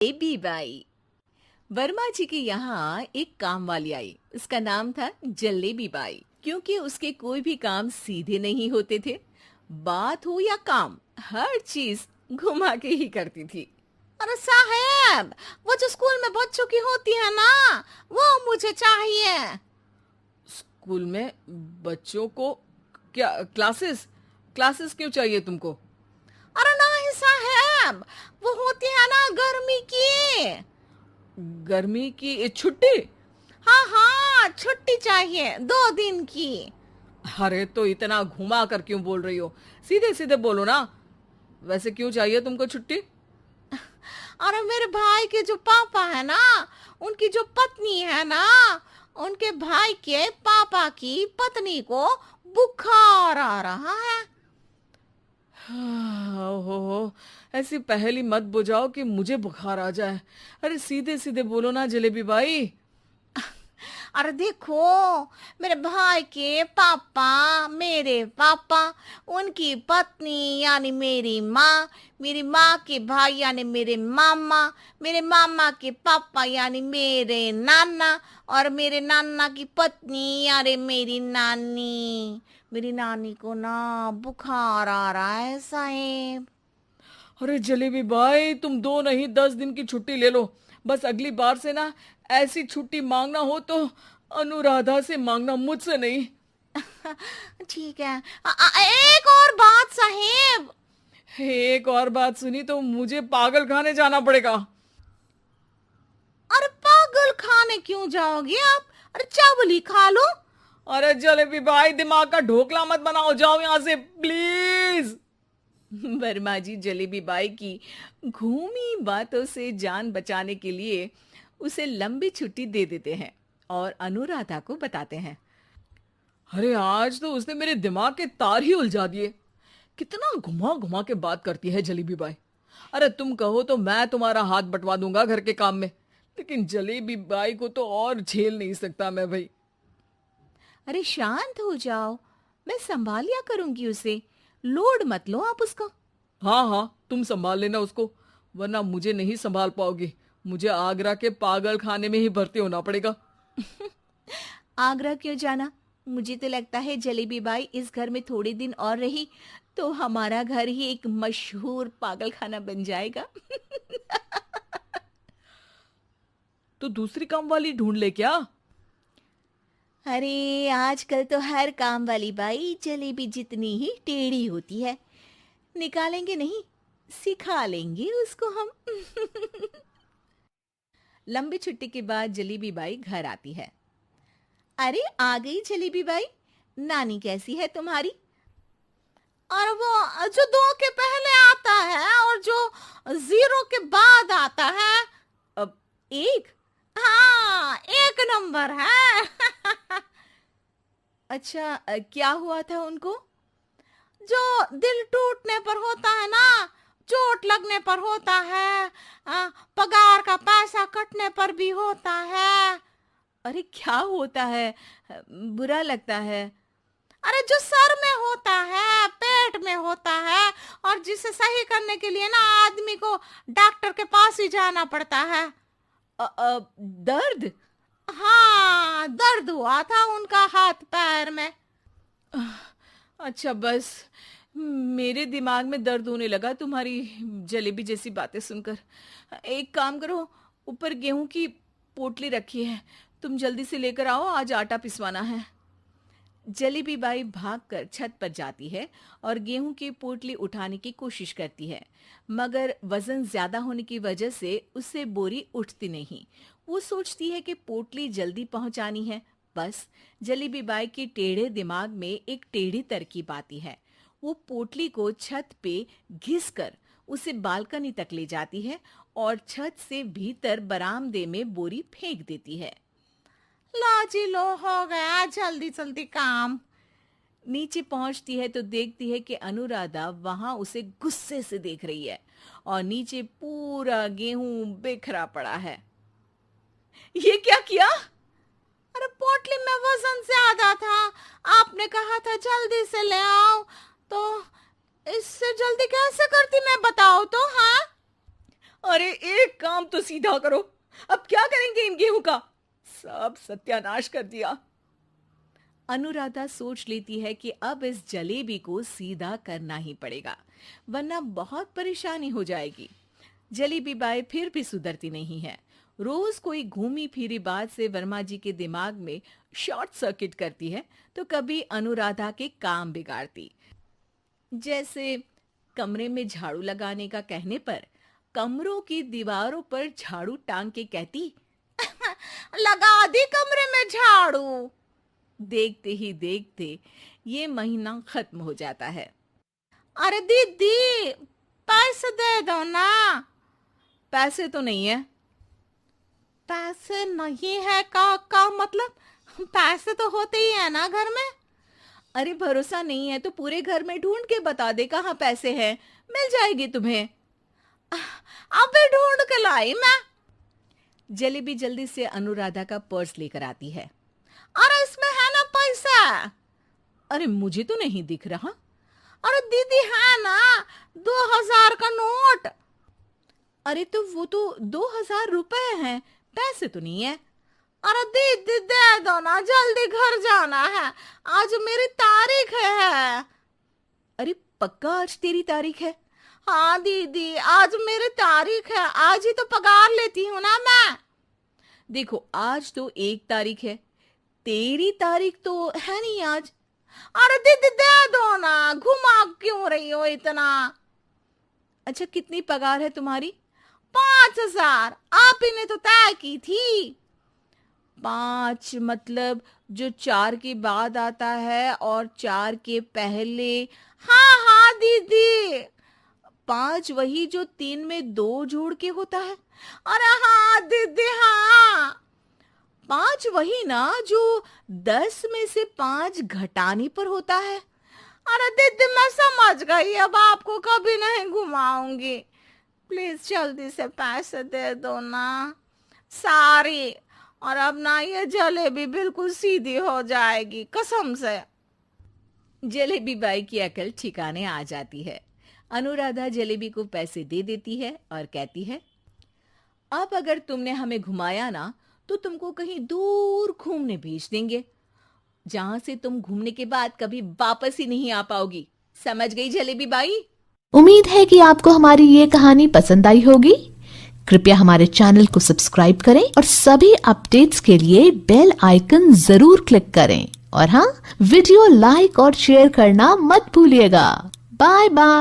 Baby by. Verma जी के यहाँ एक काम वाली आई। उसका नाम था जलेबी बाई, क्योंकि उसके कोई भी काम सीधे नहीं होते थे। बात हो या काम, हर चीज घुमा के ही करती थी। अरे साहब, वो जो स्कूल में बच्चों की होती है ना, वो मुझे चाहिए। स्कूल में बच्चों को क्या क्लासेस क्लासेस क्यों चाहिए तुमको? अरे नहीं साहब, वो होती है ना गर्मी की। गर्मी की छुट्टी? हाँ हाँ, छुट्टी चाहिए 2 दिन की। अरे तो इतना घुमा कर क्यों बोल रही हो? सीधे सीधे बोलो ना। वैसे क्यों चाहिए तुमको छुट्टी? अरे मेरे भाई के जो पापा है ना, उनकी जो पत्नी है ना, उनके भाई के पापा की पत्नी को बुखार आ रहा है। ओहो, ऐसी पहेली मत बुझाओ कि मुझे बुखार आ जाए। अरे सीधे सीधे बोलो ना जलेबी भाई। अरे देखो, मेरे भाई के पापा, मेरे पापा, उनकी पत्नी यानी मेरी माँ के भाई यानी मेरे मामा के पापा यानी मेरे नाना, और मेरे नाना की पत्नी यानी मेरी नानी को ना बुखार आ रहा है साहेब। अरे जलेबी भाई, तुम 2 नहीं 10 दिन की छुट्टी ले लो। बस अगली बार से ना ऐसी छुट्टी मांगना हो तो अनुराधा से मांगना, मुझसे नहीं। ठीक है। एक और बात साहेब। एक और बात सुनी तो मुझे पागल खाने जाना पड़ेगा। अरे पागल खाने क्यों जाओगे आप? अरे चावल ही खा लो। अरे जलेबी भाई, दिमाग का ढोकला मत बनाओ, जाओ यहाँ से प्लीज। वर्मा जी जलेबी बाई की घूमी बातों से जान बचाने के लिए उसे लंबी छुट्टी दे देते हैं और अनुराधा को बताते हैं। अरे आज तो उसने मेरे दिमाग के तार ही उलझा दिए। कितना घुमा घुमा के बात करती है जलेबी बाई। अरे तुम कहो तो मैं तुम्हारा हाथ बंटवा दूंगा घर के काम में, लेकिन जलेबी बाई को तो और झेल नहीं सकता मैं भाई। अरे शांत हो जाओ, मैं संभाल लिया करूंगी उसे। लोड मत लो आप उसको। हाँ हाँ, तुम संभाल लेना उसको, वरना मुझे नहीं संभाल पाओगे। मुझे आगरा के पागल खाने में ही भर्ती होना पड़ेगा। आगरा क्यों जाना? मुझे तो लगता है जलेबी बाई इस घर में थोड़े दिन और रही तो हमारा घर ही एक मशहूर पागल खाना बन जाएगा। तो दूसरी काम वाली ढूंढ ले क्या? अरे आजकल तो हर काम वाली बाई जलेबी जितनी ही टेढ़ी होती है। निकालेंगे नहीं, सिखा लेंगे उसको हम। लंबी छुट्टी के बाद जलेबी बाई घर आती है। अरे आ गई जलेबी बाई, नानी कैसी है तुम्हारी? और वो जो 2 के पहले आता है और जो 0 के बाद आता है। अब एक। हाँ, 1 नंबर है। अच्छा, क्या हुआ था उनको? जो दिल टूटने पर होता है ना, चोट लगने पर होता है, पगार का पैसा कटने पर भी होता है। अरे क्या होता है? बुरा लगता है। अरे जो सर में होता है, पेट में होता है, और जिसे सही करने के लिए ना आदमी को डॉक्टर के पास ही जाना पड़ता है। दर्द? हाँ, दर्द हुआ था उनका हाथ पैर में। अच्छा बस, मेरे दिमाग में दर्द होने लगा तुम्हारी जलेबी जैसी बातें सुनकर। एक काम करो, ऊपर गेहूं की पोटली रखी है, तुम जल्दी से लेकर आओ, आज आटा पिसवाना है। जलेबी बाई भागकर छत पर जाती है और गेहूं की पोटली उठाने की कोशिश करती है, मगर वजन ज्यादा होने की वजह से उससे बोरी उठती नहीं। वो सोचती है कि पोटली जल्दी पहुंचानी है। बस जलेबी बाई के टेढ़े दिमाग में एक टेढ़ी तरकीब आती है। वो पोटली को छत पे घिसकर उसे बालकनी तक ले जाती है और छत से भीतर बरामदे में बोरी फेंक देती है। लो जी लो, हो गया जल्दी जल्दी काम। नीचे पहुंचती है तो देखती है कि अनुराधा वहां उसे गुस्से से देख रही है और नीचे पूरा गेहूं बिखरा पड़ा है। ये क्या किया? अरे पोटली में वजन ज्यादा था, आपने कहा था जल्दी से ले आओ, तो इससे जल्दी कैसे करती मैं बताओ तो। हाँ, अरे एक काम तो सीधा करो, अब क्या करेंगे इन गेहूं का? सब सत्यानाश कर दिया। अनुराधा सोच लेती है कि अब इस जलेबी को सीधा करना ही पड़ेगा, वरना बहुत परेशानी हो जाएगी। जलेबी बाई फिर भी सुधरती नहीं है। रोज कोई घूमी फिरी बात से वर्मा जी के दिमाग में शॉर्ट सर्किट करती है, तो कभी अनुराधा के काम बिगाड़ती। जैसे कमरे में झाड़ू लगाने का कहने पर कमरों की दीवारों पर झाड़ू टांग के कहती, लगा दी कमरे में झाड़ू। देखते ही देखते ये महीना खत्म हो जाता है। अरे दीदी, पैसे दे दो ना। पैसे तो नहीं है। पैसे नहीं है का मतलब? पैसे तो होते ही है ना घर में। अरे भरोसा नहीं है तो पूरे घर में ढूंढ के बता दे कहाँ पैसे हैं, मिल जाएगी तुम्हें। अबे ढूंढ के लाई मैं। जलेबी जल्दी से अनुराधा का पर्स लेकर आती है। अरे इसमें है ना पैसा? अरे मुझे तो नहीं दिख रहा। अरे दीदी है ना 2000 का नोट। अरे तो वो तो 2000 रुपए हैं, पैसे तो नहीं है। अरे दीदी दे दो ना, जल्दी घर जाना है, आज मेरी तारीख है। अरे पक्का आज तेरी तारीख है? हाँ दीदी, आज मेरी तारीख है, आज ही तो पगार लेती हूँ ना मैं। देखो आज तो 1 तारीख है, तेरी तारीख तो है नहीं आज। अरे दीदी दे दो ना, घुमा क्यों रही हो इतना? अच्छा कितनी पगार है तुम्हारी? 5000, आप ही ने तो तय की थी। 5 मतलब जो 4 के बाद आता है और 4 के पहले। हाँ हाँ दीदी। 5 वही जो 3 में 2 जोड़ के होता है। अरे हाँ दीदी हाँ। 5 वही ना जो 10 में से 5 घटाने पर होता है। अरे दीदी मैं समझ गई, अब आपको कभी नहीं घुमाऊंगी। प्लीज जल्दी से पैसे दे दो ना, सारी। और अब ना ये जलेबी बिल्कुल सीधी हो जाएगी कसम से। जलेबी बाई की अकल ठिकाने आ जाती है। अनुराधा जलेबी को पैसे दे देती है और कहती है, अब अगर तुमने हमें घुमाया ना तो तुमको कहीं दूर घूमने भेज देंगे, जहां से तुम घूमने के बाद कभी वापस ही नहीं आ पाओगी। समझ गई जलेबी बाई? उम्मीद है कि आपको हमारी ये कहानी पसंद आई होगी। कृपया हमारे चैनल को सब्सक्राइब करें और सभी अपडेट्स के लिए बेल आइकन जरूर क्लिक करें। और हाँ, वीडियो लाइक और शेयर करना मत भूलिएगा। Bye bye.